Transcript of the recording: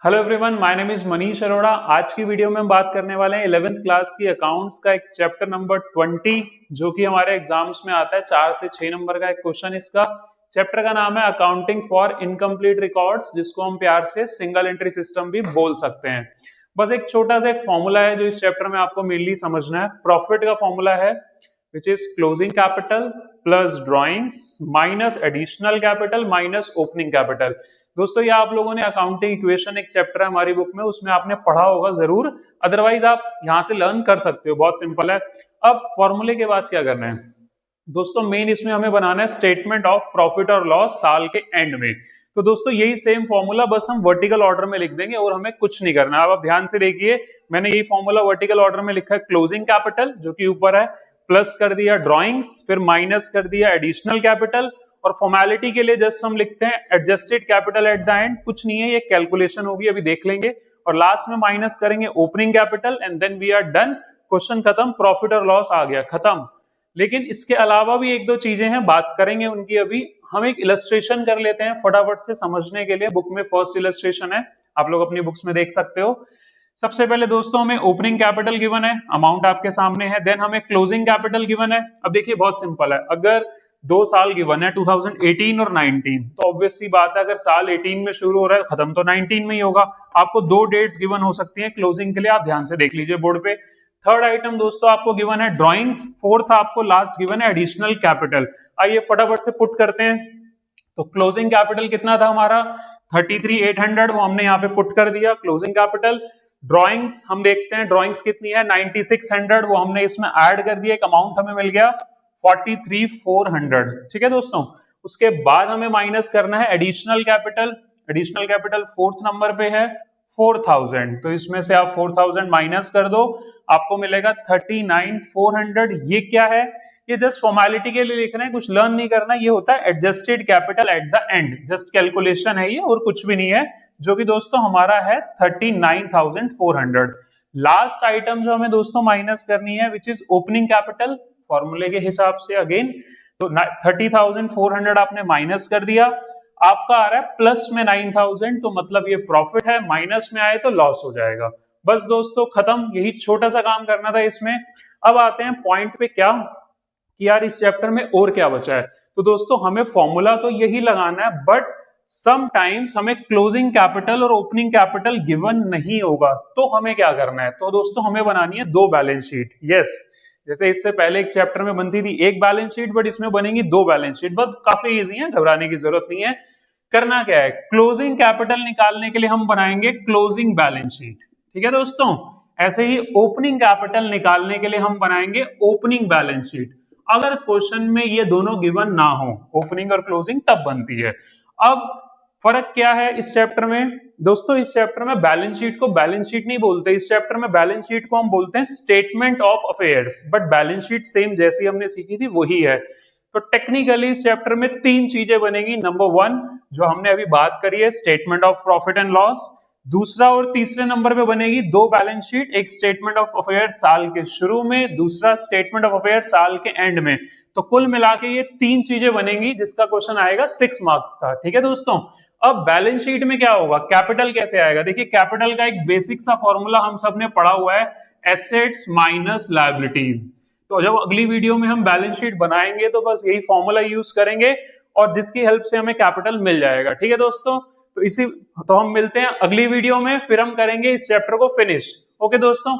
Hello everyone, my name is Manish Arora. आज की video में हम बात करने वाले हैं 11th क्लास की अकाउंट्स का एक चैप्टर नंबर 20 जो कि हमारे एग्जाम्स में आता है। 4 से 6 नंबर का एक क्वेश्चन इसका। चैप्टर का नाम है अकाउंटिंग फॉर इनकम्प्लीट रिकॉर्ड्स, जिसको हम प्यार से सिंगल एंट्री सिस्टम भी बोल सकते हैं। बस एक छोटा सा एक फॉर्मूला है जो इस चैप्टर में आपको मेनली समझना है। प्रॉफिट का फॉर्मूला है which is closing capital plus drawings minus additional capital minus opening capital. दोस्तों ये आप लोगों ने अकाउंटिंग इक्वेशन एक चैप्टर है हमारी बुक में, उसमें आपने पढ़ा होगा जरूर, अदरवाइज आप यहां से लर्न कर सकते हो, बहुत सिंपल है। अब फॉर्मूले के बाद क्या करना है दोस्तों, मेन इसमें हमें बनाना है स्टेटमेंट ऑफ प्रॉफिट और लॉस साल के एंड में। तो दोस्तों यही सेम फॉर्मूला बस हम वर्टिकल ऑर्डर में लिख देंगे और हमें कुछ नहीं करना। अब आप ध्यान से देखिए, मैंने यही फॉर्मूला वर्टिकल ऑर्डर में लिखा है। क्लोजिंग कैपिटल जो कि ऊपर है, प्लस कर दिया ड्रॉइंग्स, फिर माइनस कर दिया एडिशनल कैपिटल, और फॉर्मेलिटी के लिए जस्ट हम लिखते हैं adjusted capital at the end. कुछ नहीं है, ये कैलकुलेशन होगी, अभी देख लेंगे। और लास्ट में माइनस करेंगे opening capital and then we are done. Question खत्म, प्रॉफिट और लॉस आ गया, खत्म। लेकिन इसके अलावा भी एक दो चीजें हैं, बात करेंगे उनकी अभी। हम एक इलस्ट्रेशन कर लेते हैं फटाफट से समझने के लिए। बुक में फर्स्ट इलस्ट्रेशन है, आप लोग अपनी बुक्स में देख सकते हो। सबसे पहले दोस्तों हमें ओपनिंग कैपिटल गिवन है, अमाउंट आपके सामने है। देन हमें क्लोजिंग कैपिटल गिवन है। अब देखिए बहुत सिंपल है, अगर 2 साल गिवन है 2018 और 19, तो ऑब्वियस सी बात है अगर साल 18 में शुरू हो रहा है खत्म तो 19 में ही होगा। आपको दो डेट्स गिवन हो सकती हैं क्लोजिंग के लिए, आप ध्यान से देख लीजिए बोर्ड पे। थर्ड आइटम दोस्तों आपको गिवन है ड्राइंग्स। फोर्थ आपको लास्ट गिवन है एडिशनल कैपिटल। आइए फटाफट से पुट करते हैं। तो क्लोजिंग कैपिटल कितना था हमारा 33,800, वो हमने यहाँ पे पुट कर दिया क्लोजिंग कैपिटल। ड्राइंग्स हम देखते हैं, ड्राइंग्स कितनी है 9600, वो हमने इसमें ऐड कर दिया, एक अमाउंट हमें मिल गया 43,400। ठीक है दोस्तों, उसके बाद हमें माइनस करना है additional capital. Additional capital fourth number पे है 4000, तो इसमें से आप 4000 माइनस कर दो, आपको मिलेगा 39,400। ये क्या है, ये जस्ट फॉर्मेलिटी के लिए लिख रहे हैं, कुछ लर्न नहीं करना। ये होता है adjusted capital at the end, just calculation है ये और कुछ भी नहीं है, जो कि दोस्तों हमारा है 39,400। लास्ट आइटम जो हमें दोस्तों माइनस करनी है विच इज ओपनिंग कैपिटल, फॉर्मूले के हिसाब से अगेन। तो 30,400 आपने माइनस कर दिया, आपका आ रहा है प्लस में 9,000, तो मतलब ये प्रॉफिट है, माइनस में आए तो लॉस हो जाएगा। बस दोस्तों खत्म, यही छोटा सा काम करना था इसमें। अब आते हैं पॉइंट पे, क्या कि यार इस चैप्टर में और क्या बचा है। तो दोस्तों हमें फॉर्मूला तो यही लगाना है, बट समटाइम्स हमें क्लोजिंग कैपिटल और ओपनिंग कैपिटल गिवन नहीं होगा, तो हमें क्या करना है। तो दोस्तों हमें बनानी है दो बैलेंस शीट। यस, जैसे इससे पहले एक चैप्टर में बनती थी एक बैलेंस शीट, बट इसमें बनेंगी दो बैलेंस शीट। बस काफी इजी है, घबराने की जरूरत नहीं है। करना क्या है, क्लोजिंग कैपिटल निकालने के लिए हम बनाएंगे क्लोजिंग बैलेंस शीट। ठीक है दोस्तों, ऐसे ही ओपनिंग कैपिटल निकालने के लिए हम बनाएंगे ओपनिंग बैलेंस शीट। अगर क्वेश्चन में ये दोनों गिवन ना हो, ओपनिंग और क्लोजिंग तब बनती है। अब फर्क क्या है इस चैप्टर में दोस्तों, इस चैप्टर में बैलेंस शीट को बैलेंस शीट नहीं बोलते, इस चैप्टर में बैलेंस शीट को हम बोलते हैं statement of affairs. But balance sheet same जैसी हमने सीखी थी वही है। तो टेक्निकली इस चैप्टर में तीन चीजें बनेगी। नंबर वन जो हमने अभी बात करी है, statement of profit and loss. दूसरा और तीसरे नंबर पे बनेगी दो बैलेंस शीट, एक स्टेटमेंट ऑफ अफेयर साल के शुरू में, दूसरा स्टेटमेंट ऑफ अफेयर साल के एंड में। तो कुल मिला के ये तीन चीजें बनेंगी, जिसका क्वेश्चन आएगा 6 मार्क्स का। ठीक है दोस्तों, अब बैलेंस शीट में क्या होगा, कैपिटल कैसे आएगा। देखिए कैपिटल का एक बेसिक सा फॉर्मूला हम सब ने पढ़ा हुआ है, एसेट्स माइनस लायबिलिटीज। तो जब अगली वीडियो में हम बैलेंस शीट बनाएंगे तो बस यही फॉर्मूला यूज करेंगे और जिसकी हेल्प से हमें कैपिटल मिल जाएगा। ठीक है दोस्तों, तो हम मिलते हैं अगली वीडियो में, फिर हम करेंगे इस चैप्टर को फिनिश। ओके दोस्तों।